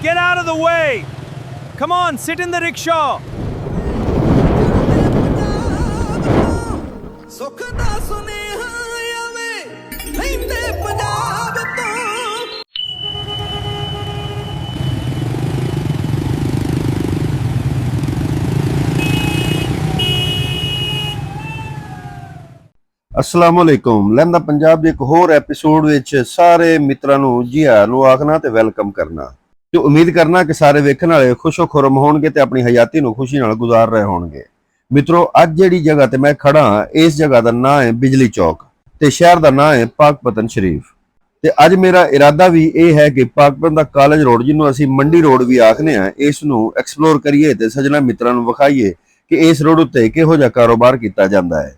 Get out of the way! Come on, sit in the rickshaw! ਸੁੱਖ ਦਾ ਸੁਨੇਹਾ ਆਵੇ ਲੈਂਦੇ ਪੰਜਾਬ ਤੋਂ। अस्सलाम वालेकुम। लहंदा पंजाब ਦੇ ਇੱਕ ਹੋਰ ਐਪੀਸੋਡ ਵਿੱਚ ਸਾਰੇ ਮਿੱਤਰਾਂ ਨੂੰ ਜੀ ਆਇਆਂ ਨੂੰ ਆਖਣਾ ਤੇ ਵੈਲਕਮ ਕਰਨਾ ਤੇ ਉਮੀਦ ਕਰਨਾ ਕਿ ਸਾਰੇ ਵੇਖਣ ਵਾਲੇ ਖੁਸ਼ੋ ਖੁਰਮ ਹੋਣਗੇ ਤੇ ਆਪਣੀ ਹਯਾਤੀ ਨੂੰ ਖੁਸ਼ੀ ਨਾਲ ਗੁਜ਼ਾਰ ਰਹੇ ਹੋਣਗੇ। ਮਿੱਤਰੋ, ਅੱਜ ਜਿਹੜੀ ਜਗ੍ਹਾ ਤੇ ਮੈਂ ਖੜਾ ਹਾਂ, ਇਸ ਜਗ੍ਹਾ ਦਾ ਨਾਂ ਹੈ ਬਿਜਲੀ ਚੌਕ ਤੇ ਸ਼ਹਿਰ ਦਾ ਨਾਂ ਹੈ ਪਾਕਪਤਨ ਸ਼ਰੀਫ। ਤੇ ਅੱਜ ਮੇਰਾ ਇਰਾਦਾ ਵੀ ਇਹ ਹੈ ਕਿ ਪਾਕਪਤਨ ਦਾ ਕਾਲਜ ਰੋਡ, ਜਿਹਨੂੰ ਅਸੀਂ ਮੰਡੀ ਰੋਡ ਵੀ ਆਖਦੇ ਹਾਂ, ਇਸ ਨੂੰ ਐਕਸਪਲੋਰ ਕਰੀਏ ਤੇ ਸੱਜਣਾ ਮਿੱਤਰਾਂ ਨੂੰ ਵਿਖਾਈਏ ਕਿ ਇਸ ਰੋਡ ਉੱਤੇ ਕਿਹੋ ਜਿਹਾ ਕਾਰੋਬਾਰ ਕੀਤਾ ਜਾਂਦਾ ਹੈ।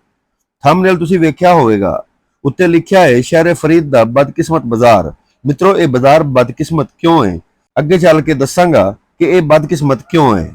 ਥੰਬਨੇਲ ਤੁਸੀਂ ਵੇਖਿਆ ਹੋਵੇਗਾ, ਉੱਤੇ ਲਿਖਿਆ ਹੈ ਸ਼ਹਿਰ ਫਰੀਦ ਦਾ ਬਦਕਿਸਮਤ ਬਾਜ਼ਾਰ। ਮਿੱਤਰੋ, ਇਹ ਬਾਜ਼ਾਰ ਬਦਕਿਸਮਤ ਕਿਉਂ ਹੈ, ਅੱਗੇ ਚੱਲ ਕੇ ਦੱਸਾਂਗਾ ਕਿ ਇਹ ਬਦਕਿਸਮਤ ਕਿਉਂ ਹੈ।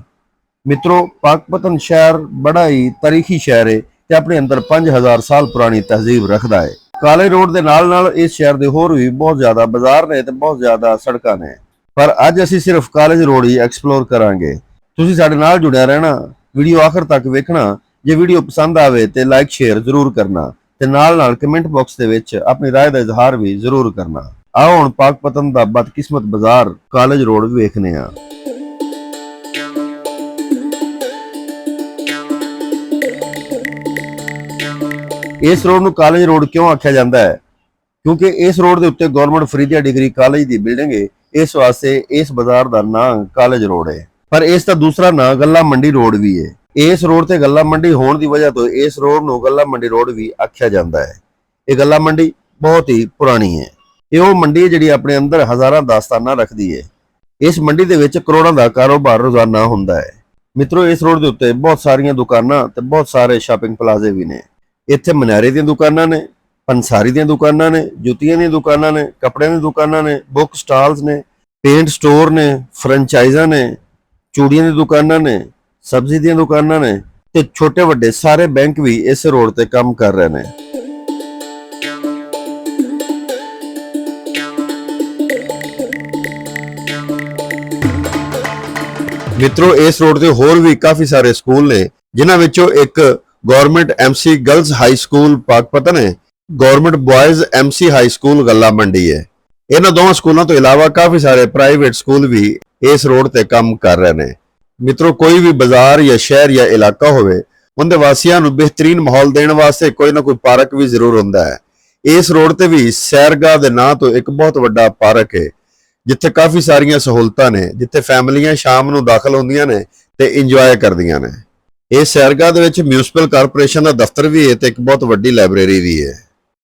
ਮਿੱਤਰੋ, ਪਾਕਪਤਨ ਸ਼ਹਿਰ ਬੜਾ ਹੀ ਤਾਰੀਖੀ ਸ਼ਹਿਰ ਹੈ ਤੇ ਆਪਣੇ ਅੰਦਰ 5000 ਸਾਲ ਪੁਰਾਣੀ ਤਹਿਜ਼ੀਬ ਰੱਖਦਾ ਹੈ। ਕਾਲਜ ਰੋਡ ਦੇ ਨਾਲ ਨਾਲ ਇਸ ਸ਼ਹਿਰ ਦੇ ਹੋਰ ਵੀ ਬਹੁਤ ਜ਼ਿਆਦਾ ਬਾਜ਼ਾਰ ਨੇ ਤੇ ਬਹੁਤ ਜ਼ਿਆਦਾ ਸੜਕਾਂ ਨੇ, ਪਰ ਅੱਜ ਅਸੀਂ ਸਿਰਫ ਕਾਲਜ ਰੋਡ ਹੀ ਐਕਸਪਲੋਰ ਕਰਾਂਗੇ। ਤੁਸੀਂ ਸਾਡੇ ਨਾਲ ਜੁੜਿਆ ਰਹਿਣਾ, ਵੀਡੀਓ ਆਖਰ ਤੱਕ ਵੇਖਣਾ। ਜੇ ਵੀਡੀਓ ਪਸੰਦ ਆਵੇ ਤੇ ਲਾਈਕ ਸ਼ੇਅਰ ਜ਼ਰੂਰ ਕਰਨਾ ਤੇ ਨਾਲ ਕਮੈਂਟ ਬਾਕਸ ਦੇ ਵਿੱਚ ਆਪਣੀ ਰਾਏ ਦਾ ਇਜ਼ਹਾਰ ਵੀ ਜ਼ਰੂਰ ਕਰਨਾ। ਆਓ ਹੁਣ ਪਾਕਪਤਨ ਦਾ ਬਦਕਿਸਮਤ ਬਾਜ਼ਾਰ ਕਾਲਜ ਰੋਡ ਵੇਖਨੇ ਆ। ਇਸ ਰੋਡ ਨੂੰ ਕਾਲਜ ਰੋਡ ਕਿਉਂ ਆਖਿਆ ਜਾਂਦਾ ਹੈ? ਕਿਉਂਕਿ ਇਸ ਰੋਡ ਦੇ ਉੱਤੇ ਗਵਰਨਮੈਂਟ ਫਰੀਦੀਆ ਡਿਗਰੀ ਕਾਲਜ ਦੀ ਬਿਲਡਿੰਗ ਹੈ, ਇਸ ਵਾਸਤੇ ਇਸ ਬਾਜ਼ਾਰ ਦਾ ਨਾਂ ਕਾਲਜ ਰੋਡ ਹੈ। ਪਰ ਇਸ ਦਾ ਦੂਸਰਾ ਨਾਂ ਗੱਲਾ ਮੰਡੀ ਰੋਡ ਵੀ ਹੈ। ਇਸ ਰੋਡ ਤੇ ਗੱਲਾ ਮੰਡੀ ਹੋਣ ਦੀ ਵਜ੍ਹਾ ਤੋਂ ਇਸ ਰੋਡ ਨੂੰ ਗੱਲਾ ਮੰਡੀ ਰੋਡ ਵੀ ਆਖਿਆ ਜਾਂਦਾ ਹੈ। ਇਹ ਗੱਲਾ ਮੰਡੀ ਬਹੁਤ ਹੀ ਪੁਰਾਣੀ ਹੈ। ਇਹ ਉਹ ਮੰਡੀ ਹੈ ਜਿਹੜੀ ਆਪਣੇ ਅੰਦਰ ਹਜ਼ਾਰਾਂ ਦਾਸਤਾਨਾਂ ਰੱਖਦੀ ਹੈ। ਇਸ ਮੰਡੀ ਦੇ ਵਿੱਚ ਕਰੋੜਾਂ ਦਾ ਕਾਰੋਬਾਰ ਰੋਜ਼ਾਨਾ ਹੁੰਦਾ ਹੈ। ਮਿੱਤਰੋ, ਇਸ ਰੋਡ ਦੇ ਉੱਤੇ ਬਹੁਤ ਸਾਰੀਆਂ ਦੁਕਾਨਾਂ ਤੇ ਬਹੁਤ ਸਾਰੇ ਸ਼ਾਪਿੰਗ ਪਲਾਜ਼ੇ ਵੀ ਨੇ। ਇੱਥੇ ਮਨਿਆਰੇ ਦੀਆਂ ਦੁਕਾਨਾਂ ਨੇ, ਪੰਸਾਰੀ ਦੀਆਂ ਦੁਕਾਨਾਂ ਨੇ, ਜੁੱਤੀਆਂ ਦੀਆਂ ਦੁਕਾਨਾਂ ਨੇ, ਕੱਪੜਿਆਂ ਦੀਆਂ ਦੁਕਾਨਾਂ ਨੇ, ਬੁੱਕ ਸਟਾਲਸ ਨੇ, ਪੇਂਟ ਸਟੋਰ ਨੇ, ਫਰੈਂਚਾਈਜ਼ਾਂ ਨੇ, ਚੂੜੀਆਂ ਦੀਆਂ ਦੁਕਾਨਾਂ ਨੇ, ਸਬਜ਼ੀ ਦੀਆਂ ਦੁਕਾਨਾਂ ਨੇ ਤੇ ਛੋਟੇ ਵੱਡੇ ਸਾਰੇ ਬੈਂਕ ਵੀ ਇਸ ਰੋਡ ਤੇ ਕੰਮ ਕਰ ਰਹੇ ਨੇ। ਮਿੱਤਰੋ, ਇਸ ਰੋਡ ਤੇ ਹੋਰ ਵੀ ਕਾਫੀ ਸਾਰੇ ਸਕੂਲ ਨੇ, ਜਿਨ੍ਹਾਂ ਵਿੱਚੋਂ ਇੱਕ government MC girls high school Pakpattan ਹੈ, government boys MC high school Ghalla Mandi ਹੈ। ਇਹਨਾਂ ਦੋਵਾਂ ਸਕੂਲਾਂ ਤੋਂ ਇਲਾਵਾ ਕਾਫੀ ਸਾਰੇ ਪ੍ਰਾਈਵੇਟ ਸਕੂਲ ਵੀ ਇਸ ਰੋਡ ਤੇ ਕੰਮ ਕਰ ਰਹੇ ਨੇ। ਮਿੱਤਰੋ, ਕੋਈ ਵੀ ਬਾਜ਼ਾਰ ਜਾਂ ਸ਼ਹਿਰ ਜਾਂ ਇਲਾਕਾ ਹੋਵੇ, ਉਹਦੇ ਵਾਸੀਆਂ ਨੂੰ ਬਿਹਤਰੀਨ ਮਾਹੌਲ ਦੇਣ ਵਾਸਤੇ ਕੋਈ ਨਾ ਕੋਈ ਪਾਰਕ ਵੀ ਜ਼ਰੂਰ ਹੁੰਦਾ ਹੈ। ਇਸ ਰੋਡ ਤੇ ਵੀ ਸੈਰਗਾਹ ਦੇ ਨਾਂ ਤੋਂ ਇੱਕ ਬਹੁਤ ਵੱਡਾ ਪਾਰਕ ਹੈ, ਜਿੱਥੇ ਕਾਫੀ ਸਾਰੀਆਂ ਸਹੂਲਤਾਂ ਨੇ, ਜਿੱਥੇ ਫੈਮਲੀਆਂ ਸ਼ਾਮ ਨੂੰ ਦਾਖਲ ਹੁੰਦੀਆਂ ਨੇ ਤੇ ਇੰਜੋਏ ਕਰਦੀਆਂ ਨੇ। ਇਸ ਸੈਰਗਾਹ ਦੇ ਵਿੱਚ ਮਿਊਨਿਸਪਲ ਕਾਰਪੋਰੇਸ਼ਨ ਦਾ ਦਫ਼ਤਰ ਵੀ ਹੈ ਤੇ ਇੱਕ ਬਹੁਤ ਵੱਡੀ ਲਾਇਬ੍ਰੇਰੀ ਵੀ ਹੈ।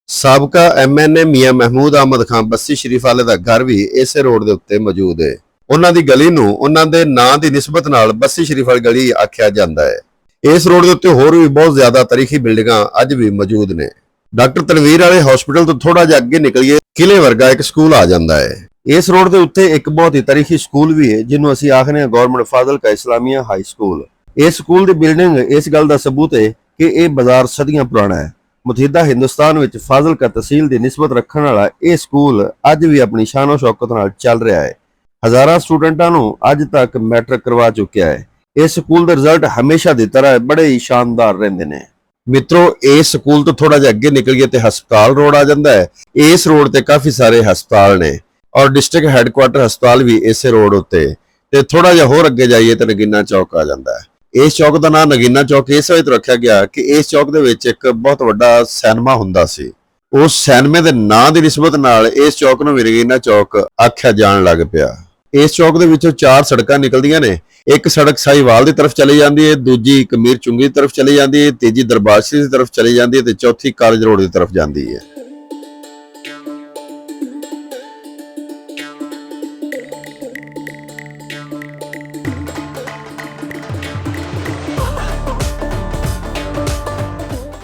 ਸਾਬਕਾ MNA ਮੀਆਂ ਮਹਿਮੂਦ ਅਹਿਮਦ ਖਾਨ ਬੱਸੀ ਸ਼ਰੀਫ ਵਾਲੇ ਦਾ ਘਰ ਵੀ ਇਸੇ ਰੋਡ ਦੇ ਉੱਤੇ ਮੌਜੂਦ ਹੈ। ਉਹਨਾਂ ਦੀ ਗਲੀ ਨੂੰ ਉਹਨਾਂ ਦੇ ਨਾਂ ਦੀ ਨਿਸਬਤ ਨਾਲ ਬੱਸੀ ਸ਼ਰੀਫ ਵਾਲੀ ਗਲੀ ਆਖਿਆ ਜਾਂਦਾ ਹੈ। ਇਸ ਰੋਡ ਦੇ ਉੱਤੇ ਹੋਰ ਵੀ ਬਹੁਤ ਜ਼ਿਆਦਾ ਤਾਰੀਖੀ ਬਿਲਡਿੰਗਾਂ ਅੱਜ ਵੀ ਮੌਜੂਦ ਨੇ। ਡਾਕਟਰ ਤਨਵੀਰ ਵਾਲੇ ਹਸਪੀਟਲ ਤੋਂ ਥੋੜਾ ਜਿਹਾ ਅੱਗੇ ਨਿਕਲੀਏ, ਕਿਲੇ ਵਰਗਾ ਇੱਕ ਸਕੂਲ ਆ ਜਾਂਦਾ ਹੈ। ਇਸ ਰੋਡ ਦੇ ਉੱਤੇ ਇੱਕ ਬਹੁਤ ਹੀ ਤਾਰੀਖੀ ਸਕੂਲ ਵੀ ਹੈ, ਜਿਹਨੂੰ ਅਸੀਂ ਆਖਦੇ ਹਾਂ government Fazilka Islamia high school. ਇਸ ਸਕੂਲ ਦੀ ਬਿਲਡਿੰਗ ਇਸ ਗੱਲ ਦਾ ਸਬੂਤ ਹੈ ਕਿ ਇਹ ਬਾਜ਼ਾਰ ਸਦੀਆਂ ਪੁਰਾਣਾ ਹੈ। ਮੁਤਹਿਦਾ ਹਿੰਦੁਸਤਾਨ ਵਿੱਚ ਫਾਜ਼ਿਲਕਾ ਤਹਿਸੀਲ ਦੀ ਨਿਸਬਤ ਰੱਖਣ ਵਾਲਾ ਇਹ ਸਕੂਲ ਅੱਜ ਵੀ ਆਪਣੀ ਸ਼ਾਨੋ ਸ਼ੌਕਤ ਨਾਲ ਚੱਲ ਰਿਹਾ ਹੈ। ਹਜ਼ਾਰਾਂ ਸਟੂਡੈਂਟਾਂ ਨੂੰ ਅੱਜ ਤੱਕ ਮੈਟ੍ਰਿਕ ਕਰਵਾ ਚੁੱਕਿਆ ਹੈ। ਇਸ ਸਕੂਲ ਦੇ ਰਿਜ਼ਲਟ ਹਮੇਸ਼ਾ ਦੀ ਤਰ੍ਹਾਂ ਬੜੇ ਹੀ ਸ਼ਾਨਦਾਰ ਰਹਿੰਦੇ ਨੇ। ਮਿੱਤਰੋ, ਇਸ ਸਕੂਲ ਤੋਂ ਥੋੜਾ ਜਿਹਾ ਅੱਗੇ ਨਿਕਲੀਏ ਤੇ ਹਸਪਤਾਲ ਰੋਡ ਆ ਜਾਂਦਾ ਹੈ। ਇਸ ਰੋਡ ਤੇ ਕਾਫੀ ਸਾਰੇ ਹਸਪਤਾਲ ਨੇ ਔਰ ਡਿਸਟ੍ਰਿਕਟ ਹੈੱਡਕੁਆਟਰ ਹਸਪਤਾਲ ਵੀ ਇਸੇ ਰੋਡ ਉੱਤੇ, ਤੇ ਥੋੜਾ ਜਿਹਾ ਹੋਰ ਅੱਗੇ ਜਾਈਏ ਤੇ ਨਗੀਨਾ ਚੌਕ ਆ ਜਾਂਦਾ ਹੈ। ਇਸ ਚੌਕ ਦਾ ਨਾਮ ਨਗੀਨਾ ਚੌਕ ਇਸ ਵਜ੍ਹਾ ਤੋਂ ਰੱਖਿਆ ਗਿਆ ਕਿ ਇਸ ਚੌਕ ਦੇ ਵਿੱਚ ਇੱਕ ਬਹੁਤ ਵੱਡਾ ਸਿਨੇਮਾ ਹੁੰਦਾ ਸੀ। ਉਸ ਸਿਨੇਮੇ ਦੇ ਨਾਂ ਦੀ ਨਿਸਬਤ ਨਾਲ ਇਸ ਚੌਕ ਨੂੰ ਨਗੀਨਾ ਚੌਕ ਆਖਿਆ ਜਾਣ ਲੱਗ ਪਿਆ। ਇਸ ਚੌਕ ਦੇ ਵਿੱਚੋਂ 4 ਸੜਕਾਂ ਨਿਕਲਦੀਆਂ ਨੇ। ਇੱਕ ਸੜਕ ਸਾਹੀਵਾਲ ਦੀ ਤਰਫ ਚਲੀ ਜਾਂਦੀ ਹੈ, ਦੂਜੀ ਕਮੀਰ ਚੁੰਗੀ ਦੀ ਤਰਫ ਚਲੀ ਜਾਂਦੀ ਹੈ, ਤੀਜੀ ਦਰਬਾਰ ਸ਼ਰੀਫ ਦੀ ਤਰਫ ਚਲੀ ਜਾਂਦੀ ਹੈ ਤੇ ਚੌਥੀ ਕਾਲਜ ਰੋਡ ਦੀ ਤਰਫ ਜਾਂਦੀ ਹੈ।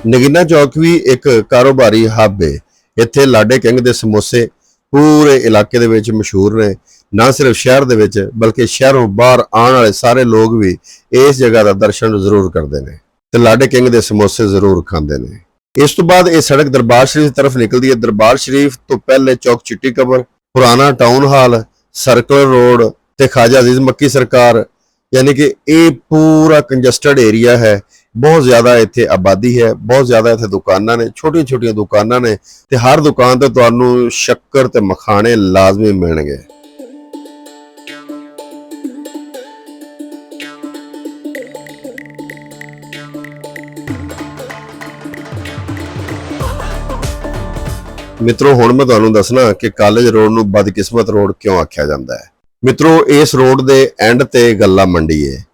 ਨਗੀਨਾ ਚੌਕ ਵੀ ਇੱਕ ਕਾਰੋਬਾਰੀ ਹੱਬ ਹੈ। ਇੱਥੇ ਲਾਡੇ ਕਿੰਗ ਦੇ ਸਮੋਸੇ ਪੂਰੇ ਇਲਾਕੇ ਦੇ ਵਿੱਚ ਮਸ਼ਹੂਰ ਨੇ। ਨਾ ਸਿਰਫ ਸ਼ਹਿਰ ਦੇ ਵਿੱਚ ਬਲਕਿ ਸ਼ਹਿਰੋਂ ਬਾਹਰ ਆਉਣ ਵਾਲੇ ਸਾਰੇ ਲੋਕ ਵੀ ਇਸ ਜਗ੍ਹਾ ਦਾ ਦਰਸ਼ਨ ਜ਼ਰੂਰ ਕਰਦੇ ਨੇ ਤੇ ਲਾਡੇ ਕਿੰਗ ਦੇ ਸਮੋਸੇ ਜ਼ਰੂਰ ਖਾਂਦੇ ਨੇ। ਇਸ ਤੋਂ ਬਾਅਦ ਇਹ ਸੜਕ ਦਰਬਾਰ ਸ਼ਰੀਫ ਦੀ ਤਰਫ ਨਿਕਲਦੀ ਹੈ। ਦਰਬਾਰ ਸ਼ਰੀਫ ਤੋਂ ਪਹਿਲੇ ਚੌਕ ਚਿੱਟੀ ਕਬਰ, ਪੁਰਾਣਾ ਟਾਊਨ ਹਾਲ, ਸਰਕਲ ਰੋਡ, ਤੇ ਖਾਜਾ ਅਜ਼ੀਜ਼ ਮੱਕੀ ਸਰਕਾਰ, ਯਾਨੀ ਕਿ ਇਹ ਪੂਰਾ ਕੰਜਸਟਡ ਏਰੀਆ ਹੈ। ਬਹੁਤ ਜ਼ਿਆਦਾ ਇੱਥੇ ਆਬਾਦੀ ਹੈ, ਬਹੁਤ ਜ਼ਿਆਦਾ ਇੱਥੇ ਦੁਕਾਨਾਂ ਨੇ, ਛੋਟੀਆਂ-ਛੋਟੀਆਂ ਦੁਕਾਨਾਂ ਨੇ ਤੇ ਹਰ ਦੁਕਾਨ ਤੇ ਤੁਹਾਨੂੰ ਸ਼ੱਕਰ ਤੇ ਮਖਾਣੇ ਲਾਜ਼ਮੀ ਮਿਲਣਗੇ। ਮਿੱਤਰੋ ਹੁਣ ਮੈਂ ਤੁਹਾਨੂੰ ਦੱਸਣਾ ਕਿ ਕਾਲਜ ਰੋਡ ਨੂੰ ਬਦਕਿਸਮਤ ਰੋਡ ਕਿਉਂ ਆਖਿਆ ਜਾਂਦਾ ਹੈ। ਮਿੱਤਰੋ ਇਸ ਰੋਡ ਦੇ ਐਂਡ ਤੇ ਗੱਲਾ ਮੰਡੀ ਹੈ।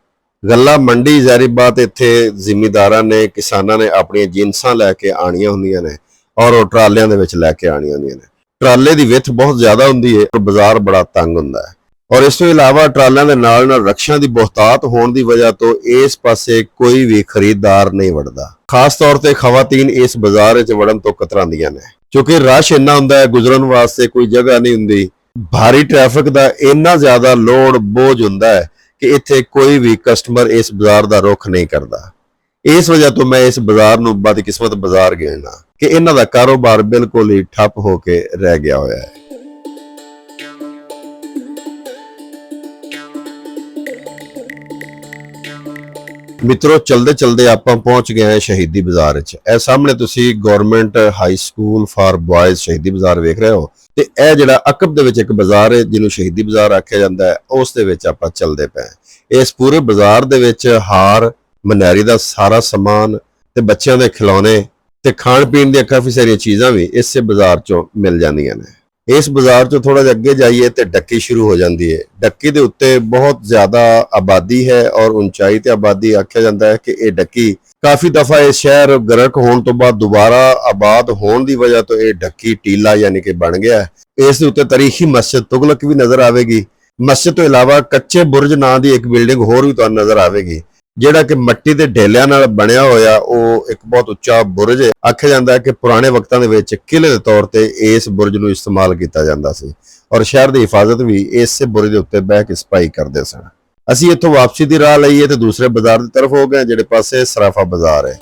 ਗੱਲਾ ਮੰਡੀ ਜ਼ਾਹਿਰ ਬਾਤ ਇੱਥੇ ਜ਼ਿਮੀਂਦਾਰਾਂ ਨੇ, ਕਿਸਾਨਾਂ ਨੇ ਆਪਣੀਆਂ ਜਿੰਸਾਂ ਲੈ ਕੇ ਆਣੀਆਂ ਹੁੰਦੀਆਂ ਨੇ ਔਰ ਉਹ ਟਰਾਲਿਆਂ ਦੇ ਵਿੱਚ ਲੈ ਕੇ ਆਣੀਆਂ ਹੁੰਦੀਆਂ ਨੇ। ਟਰਾਲੇ ਦੀ ਵਿੱਥ ਬਹੁਤ ਜ਼ਿਆਦਾ ਹੁੰਦੀ ਹੈ ਔਰ ਬਾਜ਼ਾਰ ਬੜਾ ਤੰਗ ਹੁੰਦਾ ਹੈ ਔਰ ਇਸ ਤੋਂ ਇਲਾਵਾ ਟਰਾਲਿਆਂ ਦੇ ਨਾਲ ਨਾਲ ਰਕਸ਼ਿਆਂ ਦੀ ਬਹੁਤਾਤ ਹੋਣ ਦੀ ਵਜ੍ਹਾ ਤੋਂ ਇਸ ਪਾਸੇ ਕੋਈ ਵੀ ਖਰੀਦਦਾਰ ਨਹੀਂ ਵੜਦਾ। ਖਾਸ ਤੌਰ ਤੇ ਖਵਾਤੀਨ ਇਸ ਬਾਜ਼ਾਰ ਵਿੱਚ ਵੜਨ ਤੋਂ ਕਤਰਾਉਂਦੀਆਂ ਨੇ ਕਿਉਂਕਿ ਰਸ਼ ਇੰਨਾ ਹੁੰਦਾ ਹੈ, ਗੁਜ਼ਰਨ ਵਾਸਤੇ ਕੋਈ ਜਗ੍ਹਾ ਨਹੀਂ ਹੁੰਦੀ। ਭਾਰੀ ਟ੍ਰੈਫਿਕ ਦਾ ਇੰਨਾ ਜ਼ਿਆਦਾ ਲੋਡ ਬੋਝ ਹੁੰਦਾ ਹੈ ਕਿ ਇੱਥੇ ਕੋਈ ਵੀ ਕਸਟਮਰ ਇਸ ਬਾਜ਼ਾਰ ਦਾ ਰੁੱਖ ਨਹੀਂ ਕਰਦਾ। ਇਸ ਵਜ੍ਹਾ ਤੋਂ ਮੈਂ ਇਸ ਬਾਜ਼ਾਰ ਨੂੰ ਬਦਕਿਸਮਤ ਬਾਜ਼ਾਰ ਗਿਣਦਾ ਕਿ ਇਹਨਾਂ ਦਾ ਕਾਰੋਬਾਰ ਬਿਲਕੁਲ ਹੀ ਠੱਪ ਹੋ ਕੇ ਰਹਿ ਗਿਆ ਹੋਇਆ ਹੈ। ਮਿੱਤਰੋ ਚਲਦੇ ਚਲਦੇ ਆਪਾਂ ਪਹੁੰਚ ਗਏ ਹਾਂ ਸ਼ਹੀਦੀ ਬਾਜ਼ਾਰ ਵਿੱਚ। ਇਹ ਸਾਹਮਣੇ ਤੁਸੀਂ ਗਵਰਨਮੈਂਟ ਹਾਈ ਸਕੂਲ ਫਾਰ ਬॉयਜ਼ ਸ਼ਹੀਦੀ ਬਾਜ਼ਾਰ ਵੇਖ ਰਹੇ ਹੋ ਤੇ ਇਹ ਜਿਹੜਾ ਅਕਬ ਦੇ ਵਿੱਚ ਇੱਕ ਬਾਜ਼ਾਰ ਹੈ ਜਿਹਨੂੰ ਸ਼ਹੀਦੀ ਬਾਜ਼ਾਰ ਆਖਿਆ ਜਾਂਦਾ ਹੈ, ਉਸ ਦੇ ਵਿੱਚ ਆਪਾਂ ਚੱਲਦੇ ਪਏ। ਇਸ ਪੂਰੇ ਬਾਜ਼ਾਰ ਦੇ ਵਿੱਚ ਹਾਰ, ਮਨਿਆਰੀ ਦਾ ਸਾਰਾ ਸਮਾਨ ਤੇ ਬੱਚਿਆਂ ਦੇ ਖਿਡੌਣੇ ਤੇ ਖਾਣ ਪੀਣ ਦੀਆਂ ਕਾਫੀ ਸਾਰੀਆਂ ਚੀਜ਼ਾਂ ਵੀ ਇਸੇ ਬਾਜ਼ਾਰ ਚੋਂ ਮਿਲ ਜਾਂਦੀਆਂ ਨੇ। ਇਸ ਬਾਜ਼ਾਰ ਚੋਂ ਥੋੜਾ ਜਿਹਾ ਅੱਗੇ ਜਾਈਏ ਤੇ ਡੱਕੀ ਸ਼ੁਰੂ ਹੋ ਜਾਂਦੀ ਹੈ। ਡੱਕੀ ਦੇ ਉੱਤੇ ਬਹੁਤ ਜ਼ਿਆਦਾ ਆਬਾਦੀ ਹੈ ਔਰ ਉਚਾਈ ਤੇ ਆਬਾਦੀ ਆਖਿਆ ਜਾਂਦਾ ਹੈ ਕਿ ਇਹ ਡੱਕੀ ਕਾਫੀ ਦਫਾ ਇਹ ਸ਼ਹਿਰ ਗਰਕ ਹੋਣ ਤੋਂ ਬਾਅਦ ਦੁਬਾਰਾ ਆਬਾਦ ਹੋਣ ਦੀ ਵਜ੍ਹਾ ਤੋਂ ਇਹ ਡੱਕੀ ਟੀਲਾ ਯਾਨੀ ਕਿ ਬਣ ਗਿਆ ਹੈ। ਇਸ ਦੇ ਉੱਤੇ ਤਾਰੀਖੀ ਮਸਜਿਦ ਤੁਗਲਕ ਵੀ ਨਜ਼ਰ ਆਵੇਗੀ। ਮਸਜਿਦ ਤੋਂ ਇਲਾਵਾ ਕੱਚੇ ਬੁਰਜ ਨਾਂ ਦੀ ਇੱਕ ਬਿਲਡਿੰਗ ਹੋਰ ਵੀ ਤੁਹਾਨੂੰ ਨਜ਼ਰ ਆਵੇਗੀ ਜਿਹੜਾ ਕਿ ਮਿੱਟੀ ਦੇ ਢੇਲਿਆਂ ਨਾਲ ਬਣਿਆ ਹੋਇਆ। ਉਹ ਇੱਕ ਬਹੁਤ ਉੱਚਾ ਬੁਰਜ ਹੈ। ਆਖਿਆ ਜਾਂਦਾ ਹੈ ਕਿ ਪੁਰਾਣੇ ਵਕਤਾਂ ਦੇ ਵਿੱਚ ਕਿਲੇ ਦੇ ਤੌਰ ਤੇ ਇਸ ਬੁਰਜ ਨੂੰ ਇਸਤੇਮਾਲ ਕੀਤਾ ਜਾਂਦਾ ਸੀ ਔਰ ਸ਼ਹਿਰ ਦੀ ਹਿਫਾਜ਼ਤ ਵੀ ਇਸੇ ਬੁਰਜ ਦੇ ਉੱਤੇ ਬਹਿ ਕੇ ਸਿਪਾਹੀ ਕਰਦੇ ਸਨ। ਅਸੀਂ ਇੱਥੋਂ ਵਾਪਸੀ ਦੀ ਰਾਹ ਲਈਏ ਤੇ ਦੂਸਰੇ ਬਾਜ਼ਾਰ ਦੀ ਤਰਫ ਹੋ ਗਏ ਜਿਹੜੇ ਪਾਸੇ ਸਰਾਫਾ ਬਾਜ਼ਾਰ ਹੈ।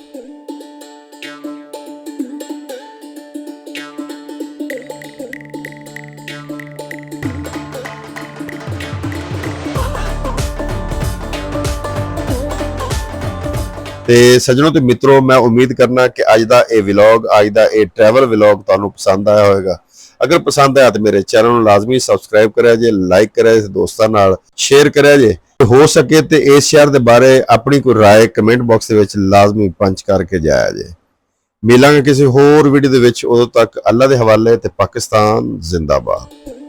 ਤੇ ਸੱਜਣੋ ਤੇ ਮਿੱਤਰੋ, ਮੈਂ ਉਮੀਦ ਕਰਨਾ ਕਿ ਅੱਜ ਦਾ ਇਹ ਵਲੌਗ, ਅੱਜ ਦਾ ਇਹ ਟਰੈਵਲ ਵਲੌਗ ਤੁਹਾਨੂੰ ਪਸੰਦ ਆਇਆ ਹੋਵੇਗਾ। ਅਗਰ ਪਸੰਦ ਆਇਆ ਤਾਂ ਮੇਰੇ ਚੈਨਲ ਨੂੰ ਲਾਜ਼ਮੀ ਸਬਸਕ੍ਰਾਈਬ ਕਰਿਆ ਜੇ, ਲਾਈਕ ਕਰਿਆ ਜੇ, ਦੋਸਤਾਂ ਨਾਲ ਸ਼ੇਅਰ ਕਰਿਆ ਜੇ। ਹੋ ਸਕੇ ਤੇ ਇਸ ਸ਼ਹਿਰ ਦੇ ਬਾਰੇ ਆਪਣੀ ਕੋਈ ਰਾਏ ਕਮੈਂਟ ਬਾਕਸ ਦੇ ਵਿੱਚ ਲਾਜ਼ਮੀ ਪੰਚ ਕਰਕੇ ਜਾਇਆ ਜੇ। ਮਿਲਾਂਗੇ ਕਿਸੇ ਹੋਰ ਵੀਡੀਓ ਦੇ ਵਿੱਚ, ਉਦੋਂ ਤੱਕ ਅੱਲਾ ਦੇ ਹਵਾਲੇ ਤੇ ਪਾਕਿਸਤਾਨ ਜ਼ਿੰਦਾਬਾਦ।